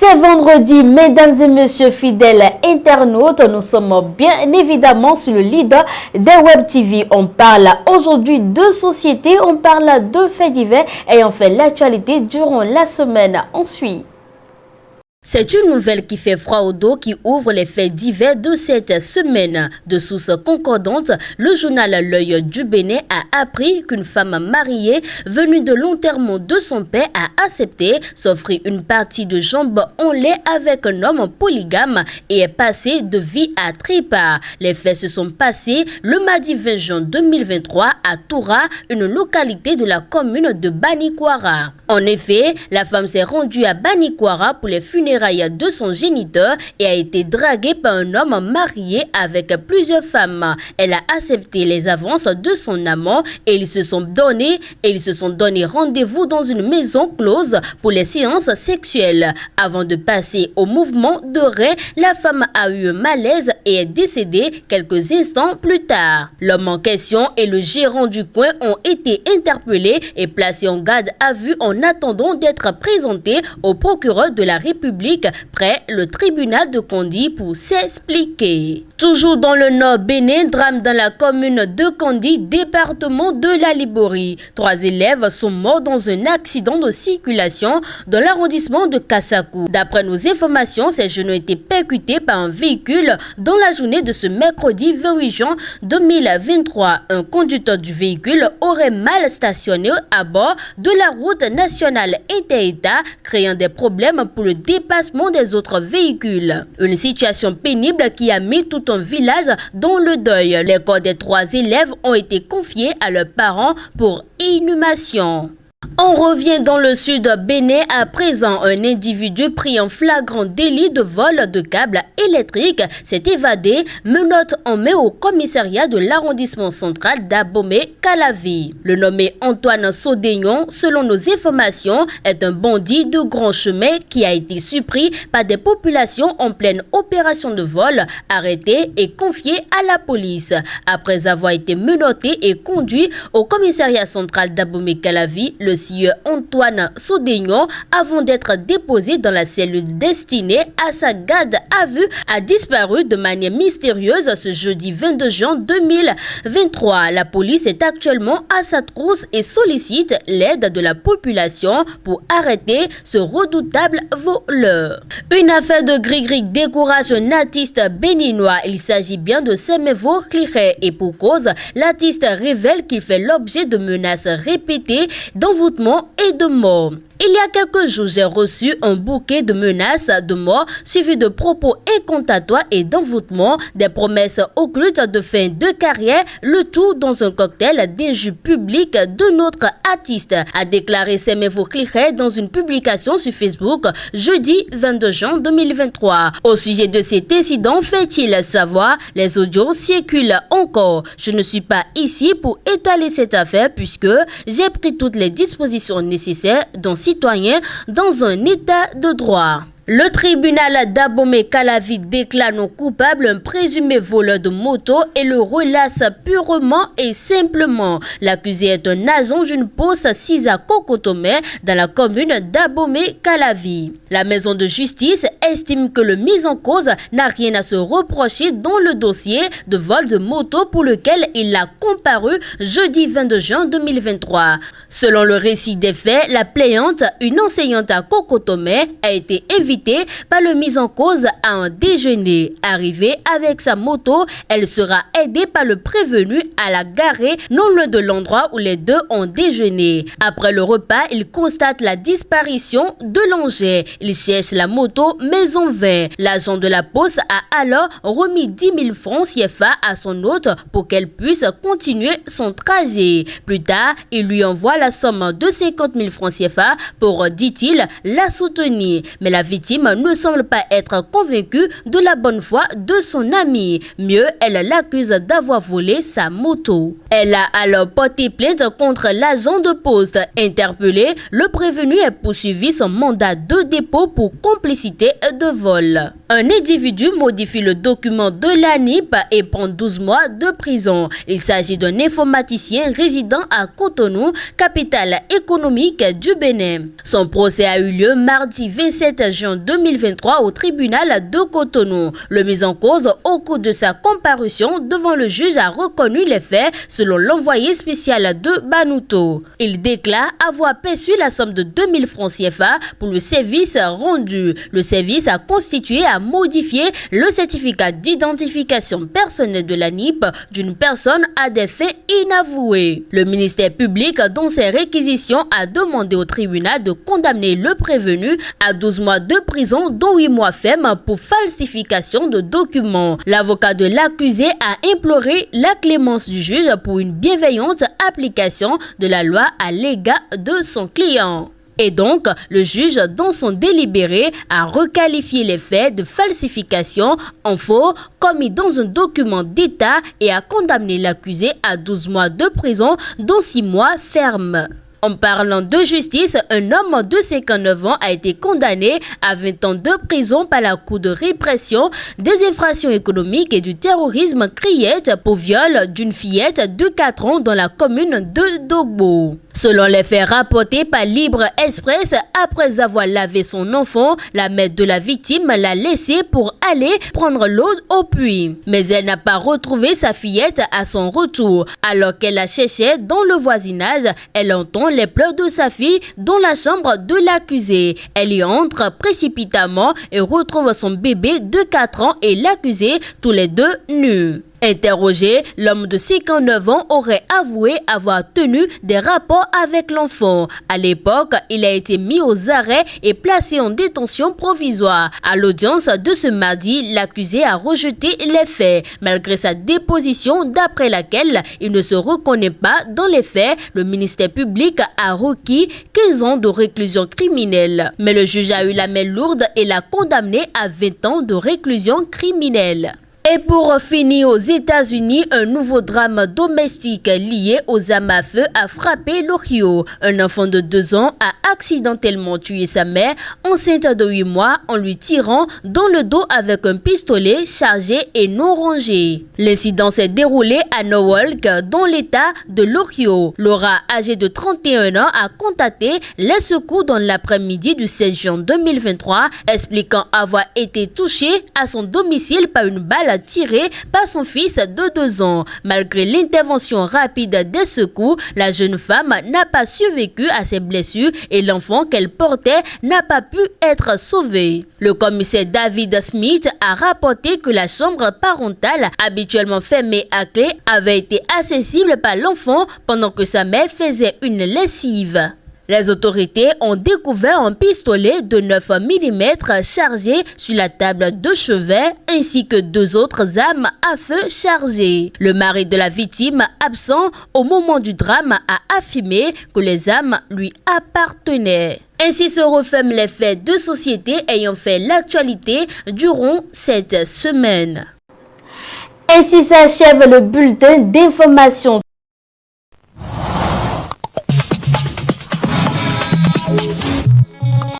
C'est vendredi, mesdames et messieurs fidèles internautes, nous sommes bien évidemment sur le leader des Web TV. On parle aujourd'hui de société, on parle de faits divers et on fait l'actualité durant la semaine. On suit. C'est une nouvelle qui fait froid au dos qui ouvre les faits divers de cette semaine. De sources concordantes, le journal L'Œil du Bénin a appris qu'une femme mariée venue de l'enterrement de son père a accepté s'offrir une partie de jambes en lait avec un homme polygame et est passée de vie à trépas. Les faits se sont passés le mardi 20 juin 2023 à Toura, une localité de la commune de Banikwara. En effet, la femme s'est rendue à Banikwara pour les funérailles de son géniteur et a été draguée par un homme marié avec plusieurs femmes. Elle a accepté les avances de son amant et ils se sont donné rendez-vous dans une maison close pour les séances sexuelles. Avant de passer au mouvement de rein, la femme a eu un malaise et est décédée quelques instants plus tard. L'homme en question et le gérant du coin ont été interpellés et placés en garde à vue en attendant d'être présentés au procureur de la République près le tribunal de Kondi pour s'expliquer. Toujours dans le nord Bénin, drame dans la commune de Kondi, département de la Liborie. 3 élèves sont morts dans un accident de circulation dans l'arrondissement de Kassakou. D'après nos informations, ces jeunes ont été percutés par un véhicule dans la journée de ce mercredi 28 juin 2023. Un conducteur du véhicule aurait mal stationné à bord de la route nationale inter-État, créant des problèmes pour le dépassement des autres véhicules. Une situation pénible qui a mis tout un village dans le deuil. Les corps des 3 élèves ont été confiés à leurs parents pour inhumation. On revient dans le sud Bénin à présent. Un individu pris en flagrant délit de vol de câbles électriques s'est évadé, menottes en main au commissariat de l'arrondissement central d'Abomey-Calavi. Le nommé Antoine Sodegnon, selon nos informations, est un bandit de grand chemin qui a été surpris par des populations en pleine opération de vol, arrêté et confié à la police. Après avoir été menotté et conduit au commissariat central d'Abomey-Calavi, le sieur Antoine Sodegnon, avant d'être déposé dans la cellule destinée à sa garde à vue, a disparu de manière mystérieuse ce jeudi 22 juin 2023. La police est actuellement à sa trousse et sollicite l'aide de la population pour arrêter ce redoutable voleur. Une affaire de gris-gris décourage un artiste béninois. Il s'agit bien de Semevo Cliché et pour cause, l'artiste révèle qu'il fait l'objet de menaces répétées d'envoûtement et de mort. Il y a quelques jours, j'ai reçu un bouquet de menaces de mort suivi de propos incantatoires et d'envoûtement, des promesses occultes de fin de carrière, le tout dans un cocktail d'injures publiques de notre artiste, a déclaré Semevo Cliché dans une publication sur Facebook jeudi 22 juin 2023. Au sujet de cet incident, fait-il savoir, les audios circulent encore. Je ne suis pas ici pour étaler cette affaire puisque j'ai pris toutes les dispositions nécessaires dont citoyens dans un état de droit. Le tribunal d'Abomey-Calavi déclare non coupable un présumé voleur de moto et le relasse purement et simplement. L'accusé est un agent d'une poste sise à Kokotomé dans la commune d'Abomey-Calavi. La maison de justice estime que le mis en cause n'a rien à se reprocher dans le dossier de vol de moto pour lequel il a comparu jeudi 22 juin 2023. Selon le récit des faits, la plaignante, une enseignante à Kokotomé, a été invitée par le mis en cause à un déjeuner. Arrivée avec sa moto, elle sera aidée par le prévenu à la garer non loin de l'endroit où les deux ont déjeuné. Après le repas, il constate la disparition de l'engin. Il cherche la moto mais en vain. L'agent de la poste a alors remis 10 000 francs CFA à son hôte pour qu'elle puisse continuer son trajet. Plus tard, il lui envoie la somme de 50 000 francs CFA pour, dit-il, la soutenir. Mais la victime ne semble pas être convaincue de la bonne foi de son ami. Mieux, elle l'accuse d'avoir volé sa moto. Elle a alors porté plainte contre l'agent de poste. Interpellé, le prévenu est poursuivi son mandat de dépôt pour complicité de vol. Un individu modifie le document de l'ANIP et prend 12 mois de prison. Il s'agit d'un informaticien résident à Cotonou, capitale économique du Bénin. Son procès a eu lieu mardi 27 juin 2023 au tribunal de Cotonou. Le mis en cause, au cours de sa comparution devant le juge, a reconnu les faits selon l'envoyé spécial de Banouto. Il déclare avoir perçu la somme de 2000 francs CFA pour le service rendu. Le service a constitué à modifier le certificat d'identification personnelle de l'ANIP d'une personne à des fins inavouées. Le ministère public, dans ses réquisitions, a demandé au tribunal de condamner le prévenu à 12 mois de prison, dont 8 mois fermes pour falsification de documents. L'avocat de l'accusé a imploré la clémence du juge pour une bienveillante application de la loi à l'égard de son client. Et donc, le juge, dans son délibéré, a requalifié les faits de falsification en faux commis dans un document d'État et a condamné l'accusé à 12 mois de prison, dont 6 mois fermes. En parlant de justice, un homme de 59 ans a été condamné à 20 ans de prison par la Cour de répression des infractions économiques et du terrorisme Criette pour viol d'une fillette de 4 ans dans la commune de Dogbo. Selon les faits rapportés par Libre Express, après avoir lavé son enfant, la mère de la victime l'a laissé pour aller prendre l'eau au puits. Mais elle n'a pas retrouvé sa fillette à son retour. Alors qu'elle la cherchait dans le voisinage, elle entend les pleurs de sa fille dans la chambre de l'accusé. Elle y entre précipitamment et retrouve son bébé de 4 ans et l'accusé, tous les deux nus. Interrogé, l'homme de 59 ans aurait avoué avoir tenu des rapports avec l'enfant. À l'époque, il a été mis aux arrêts et placé en détention provisoire. À l'audience de ce mardi, l'accusé a rejeté les faits, malgré sa déposition d'après laquelle il ne se reconnaît pas dans les faits. Le ministère public a requis 15 ans de réclusion criminelle. Mais le juge a eu la main lourde et l'a condamné à 20 ans de réclusion criminelle. Et pour finir, aux États-Unis, un nouveau drame domestique lié aux armes à feu a frappé l'Ohio. Un enfant de 2 ans a accidentellement tué sa mère, enceinte de 8 mois, en lui tirant dans le dos avec un pistolet chargé et non rangé. L'incident s'est déroulé à Norwalk, dans l'État de l'Ohio. Laura, âgée de 31 ans, a contacté les secours dans l'après-midi du 16 juin 2023, expliquant avoir été touchée à son domicile par une balle tirée par son fils de 2 ans. Malgré l'intervention rapide des secours, la jeune femme n'a pas survécu à ses blessures et l'enfant qu'elle portait n'a pas pu être sauvé. Le commissaire David Smith a rapporté que la chambre parentale, habituellement fermée à clé, avait été accessible par l'enfant pendant que sa mère faisait une lessive. Les autorités ont découvert un pistolet de 9 mm chargé sur la table de chevet ainsi que 2 autres armes à feu chargées. Le mari de la victime, absent au moment du drame, a affirmé que les armes lui appartenaient. Ainsi se referment les faits de société ayant fait l'actualité durant cette semaine. Ainsi s'achève le bulletin d'information.